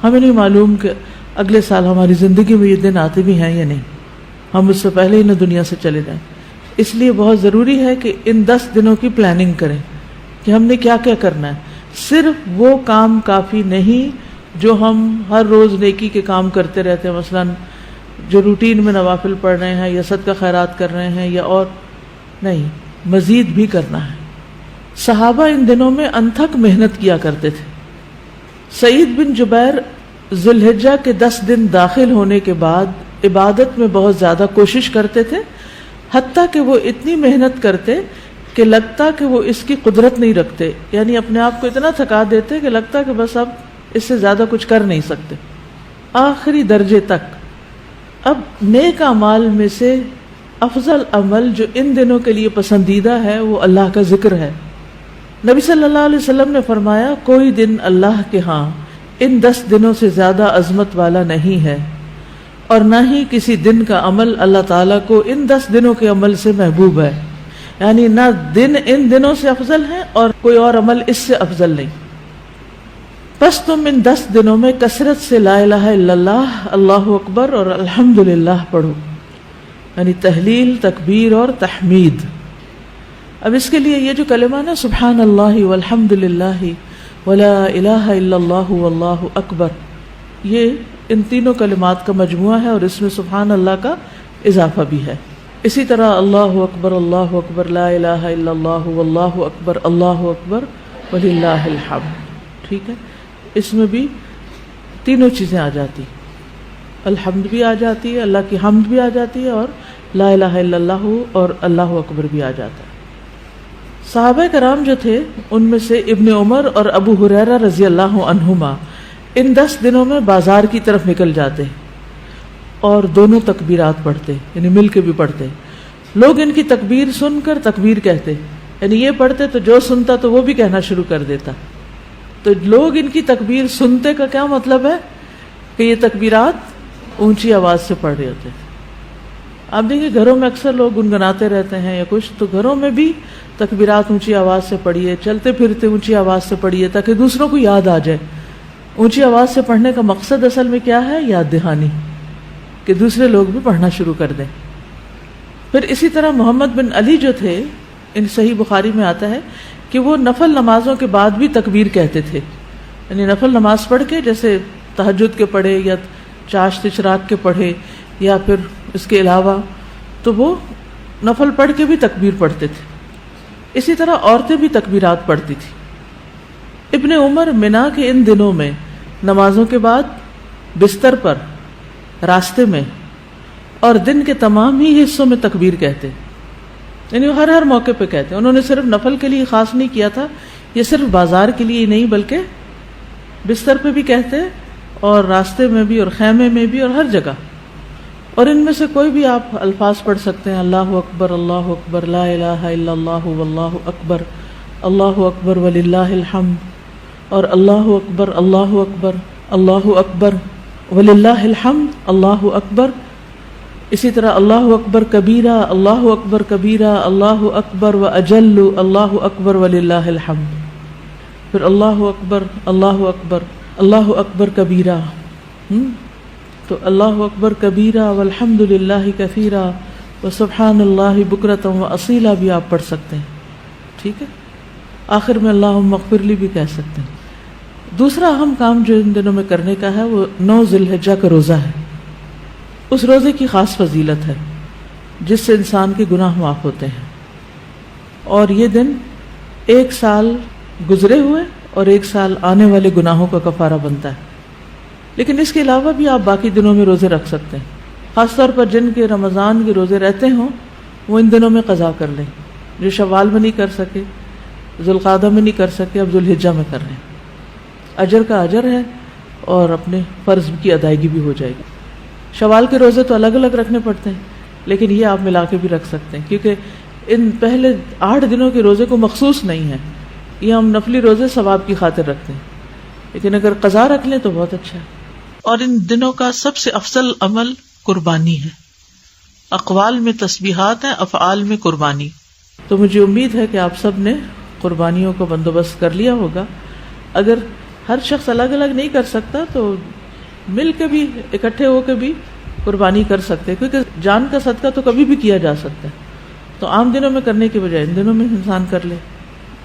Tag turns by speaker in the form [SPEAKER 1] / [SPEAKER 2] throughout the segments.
[SPEAKER 1] ہمیں نہیں معلوم کہ اگلے سال ہماری زندگی میں یہ دن آتے بھی ہیں یا نہیں، ہم اس سے پہلے ہی نہ دنیا سے چلے جائیں. اس لیے بہت ضروری ہے کہ ان 10 دنوں کی پلاننگ کریں کہ ہم نے کیا کیا کرنا ہے. صرف وہ کام کافی نہیں جو ہم ہر روز نیکی کے کام کرتے رہتے ہیں، مثلا جو روٹین میں نوافل پڑھ رہے ہیں یا صدقہ خیرات کر رہے ہیں یا اور نہیں، مزید بھی کرنا ہے. صحابہ ان دنوں میں انتھک محنت کیا کرتے تھے. سعید بن جبیر ذی الحجہ کے 10 دن داخل ہونے کے بعد عبادت میں بہت زیادہ کوشش کرتے تھے، حتیٰ کہ وہ اتنی محنت کرتے کہ لگتا کہ وہ اس کی قدرت نہیں رکھتے، یعنی اپنے آپ کو اتنا تھکا دیتے کہ لگتا کہ بس اب اس سے زیادہ کچھ کر نہیں سکتے، آخری درجے تک. اب نیک اعمال میں سے افضل عمل جو ان دنوں کے لیے پسندیدہ ہے وہ اللہ کا ذکر ہے. نبی صلی اللہ علیہ وسلم نے فرمایا کوئی دن اللہ کے ہاں ان 10 دنوں سے زیادہ عظمت والا نہیں ہے، اور نہ ہی کسی دن کا عمل اللہ تعالیٰ کو ان 10 دنوں کے عمل سے محبوب ہے. یعنی نہ دن ان دنوں سے افضل ہے اور کوئی اور عمل اس سے افضل نہیں. بس تم ان 10 دنوں میں کثرت سے لا الہ الا اللہ، اللہ اکبر اور الحمدللہ پڑھو، یعنی تحلیل، تکبیر اور تحمید. اب اس کے لیے یہ جو کلمہ نا سبحان اللہ والحمدللہ ولا الہ الا اللہ واللہ اکبر، یہ ان تینوں کلمات کا مجموعہ ہے اور اس میں سبحان اللہ کا اضافہ بھی ہے. اسی طرح اللہ اکبر لا الہ الا اللہ واللہ اکبر وللہ الحمد. ٹھیک ہے، اس میں بھی تینوں چیزیں آ جاتی، الحمد بھی آ جاتی ہے، اللہ کی حمد بھی آ جاتی ہے، اور لا الہ الا اللہ اور اللہ اکبر بھی آ جاتا ہے. صحابہ کرام جو تھے ان میں سے ابن عمر اور ابو ہریرہ رضی اللہ عنہما ان 10 دنوں میں بازار کی طرف نکل جاتے اور دونوں تکبیرات پڑھتے، یعنی مل کے بھی پڑھتے. لوگ ان کی تکبیر سن کر تکبیر کہتے، یعنی یہ پڑھتے تو جو سنتا تو وہ بھی کہنا شروع کر دیتا. تو لوگ ان کی تکبیر سنتے کا کیا مطلب ہے کہ یہ تکبیرات اونچی آواز سے پڑھ رہے ہوتے. آپ دیکھیں گھروں میں اکثر لوگ گنگناتے رہتے ہیں یا کچھ، تو گھروں میں بھی تکبیرات اونچی آواز سے پڑھیے، چلتے پھرتے اونچی آواز سے پڑھیے تاکہ دوسروں کو یاد آ جائے. اونچی آواز سے پڑھنے کا مقصد اصل میں کیا ہے؟ یاد دہانی، کہ دوسرے لوگ بھی پڑھنا شروع کر دیں. پھر اسی طرح محمد بن علی جو تھے، ان صحیح بخاری میں آتا ہے کہ وہ نفل نمازوں کے بعد بھی تکبیر کہتے تھے. یعنی نفل نماز پڑھ کے، جیسے تہجد کے پڑھے یا چاشت اشراق کے پڑھے یا پھر اس کے علاوہ، تو وہ نفل پڑھ کے بھی تکبیر پڑھتے تھے. اسی طرح عورتیں بھی تکبیرات پڑھتی تھی. ابن عمر منا کے ان دنوں میں نمازوں کے بعد بستر پر، راستے میں اور دن کے تمام ہی حصوں میں تکبیر کہتے، یعنی وہ ہر موقع پہ کہتے. انہوں نے صرف نفل کے لیے خاص نہیں کیا تھا، یہ صرف بازار کے لیے ہی نہیں بلکہ بستر پہ بھی کہتے اور راستے میں بھی اور خیمے میں بھی اور ہر جگہ. اور ان میں سے کوئی بھی آپ الفاظ پڑھ سکتے ہیں، اللہ اکبر لا الہ الا اللہ واللہ اکبر وللہ الحمد، اور اللہ اکبر وللہ الحمد، اللہ اکبر. اسی طرح اللہ اکبر کبیرہ، اللہ اکبر و اجل، اللہ اکبر وللہ الحمد. پھر اللہ اکبر کبیرہ، تو اللہ اکبر کبیرہ والحمد للہ کثیرہ وسبحان اللہ بکرۃ واصیلا بھی آپ پڑھ سکتے ہیں. ٹھیک ہے، آخر میں اللہم اغفر لی بھی کہہ سکتے ہیں. دوسرا اہم کام جو ان دنوں میں کرنے کا ہے وہ 9 ذی الحجہ کا روزہ ہے. اس روزے کی خاص فضیلت ہے جس سے انسان کے گناہ معاف ہوتے ہیں، اور یہ دن 1 سال گزرے ہوئے اور 1 سال آنے والے گناہوں کا کفارہ بنتا ہے. لیکن اس کے علاوہ بھی آپ باقی دنوں میں روزے رکھ سکتے ہیں. خاص طور پر جن کے رمضان کے روزے رہتے ہوں وہ ان دنوں میں قضا کر لیں. جو شوال میں نہیں کر سکے، ذوالقعدہ میں نہیں کر سکے، اب ذوالحجہ میں کر لیں. اجر کا اجر ہے اور اپنے فرض کی ادائیگی بھی ہو جائے گی. شوال کے روزے تو الگ الگ رکھنے پڑتے ہیں، لیکن یہ آپ ملا کے بھی رکھ سکتے ہیں، کیونکہ ان پہلے 8 دنوں کے روزے کو مخصوص نہیں ہے. یہ ہم نفلی روزے ثواب کی خاطر رکھتے ہیں، لیکن اگر قضا رکھ لیں تو بہت اچھا ہے. اور ان دنوں کا سب سے افضل عمل قربانی ہے. اقوال میں تسبیحات ہیں، افعال میں قربانی. تو مجھے امید ہے کہ آپ سب نے قربانیوں کا بندوبست کر لیا ہوگا. اگر ہر شخص الگ الگ نہیں کر سکتا، تو مل کے بھی اکٹھے ہو کے بھی قربانی کر سکتے، کیونکہ جان کا صدقہ تو کبھی بھی کیا جا سکتا ہے. تو عام دنوں میں کرنے کے بجائے ان دنوں میں انسان کر لے،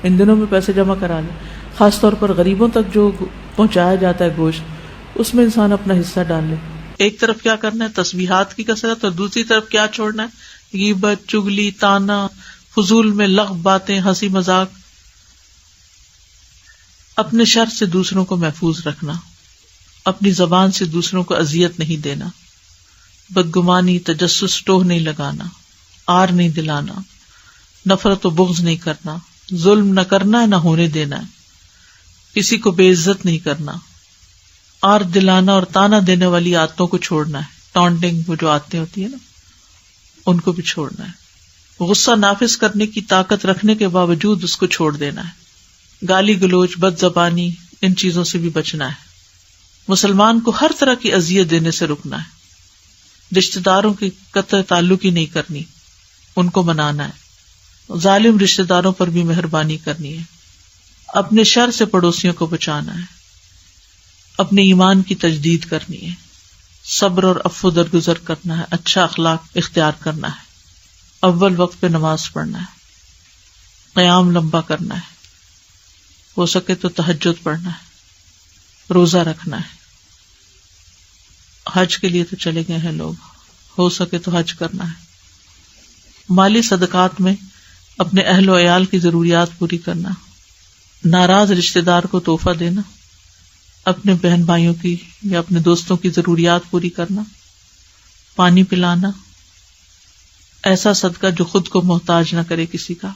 [SPEAKER 1] ان دنوں میں پیسے جمع کرا لے. خاص طور پر غریبوں تک جو پہنچایا جاتا ہے گوشت، اس میں انسان اپنا حصہ ڈال لے. ایک طرف کیا کرنا ہے، تسبیحات کی کثرت، اور دوسری طرف کیا چھوڑنا ہے، غیبت، چگلی، طانا، فضول میں لغو باتیں، ہنسی مذاق. اپنے شر سے دوسروں کو محفوظ رکھنا، اپنی زبان سے دوسروں کو اذیت نہیں دینا، بدگمانی، تجسس، ٹوہ نہیں لگانا، آر نہیں دلانا، نفرت و بغض نہیں کرنا، ظلم نہ کرنا ہے نہ ہونے دینا ہے، کسی کو بے عزت نہیں کرنا، آر دلانا اور تانا دینے والی عادتوں کو چھوڑنا ہے. ٹانٹنگ، وہ جو عادتیں ہوتی ہیں نا، ان کو بھی چھوڑنا ہے. غصہ نافذ کرنے کی طاقت رکھنے کے باوجود اس کو چھوڑ دینا ہے. گالی گلوچ، بد زبانی، ان چیزوں سے بھی بچنا ہے. مسلمان کو ہر طرح کی اذیت دینے سے رکنا ہے. رشتہ داروں کی قطع تعلق ہی نہیں کرنی، ان کو منانا ہے. ظالم رشتہ داروں پر بھی مہربانی کرنی ہے. اپنے شر سے پڑوسیوں کو بچانا ہے. اپنے ایمان کی تجدید کرنی ہے. صبر اور عفو درگزر کرنا ہے. اچھا اخلاق اختیار کرنا ہے. اول وقت پہ نماز پڑھنا ہے. قیام لمبا کرنا ہے. ہو سکے تو تہجد پڑھنا ہے. روزہ رکھنا ہے. حج کے لیے تو چلے گئے ہیں لوگ، ہو سکے تو حج کرنا ہے. مالی صدقات میں اپنے اہل و عیال کی ضروریات پوری کرنا. ناراض رشتہ دار کو تحفہ دینا. اپنے بہن بھائیوں کی یا اپنے دوستوں کی ضروریات پوری کرنا. پانی پلانا. ایسا صدقہ جو خود کو محتاج نہ کرے کسی کا.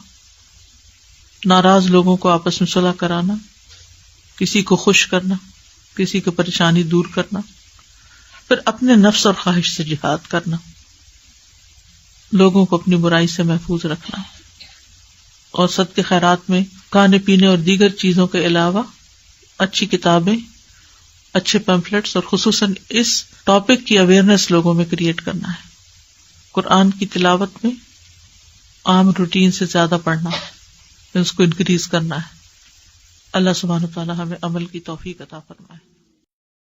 [SPEAKER 1] ناراض لوگوں کو آپس میں صلح کرانا. کسی کو خوش کرنا، کسی کی پریشانی دور کرنا. پھر اپنے نفس اور خواہش سے جہاد کرنا. لوگوں کو اپنی برائی سے محفوظ رکھنا. اور صدقے خیرات میں کھانے پینے اور دیگر چیزوں کے علاوہ اچھی کتابیں، اچھے پیمفلیٹس اور خصوصاً اس ٹاپک کی اویئرنیس لوگوں میں کریٹ کرنا ہے. قرآن کی تلاوت میں عام روٹین سے زیادہ پڑھنا، اس کو انکریز کرنا ہے. اللہ سبحانہ و تعالی ہمیں عمل کی توفیق عطا فرمائے.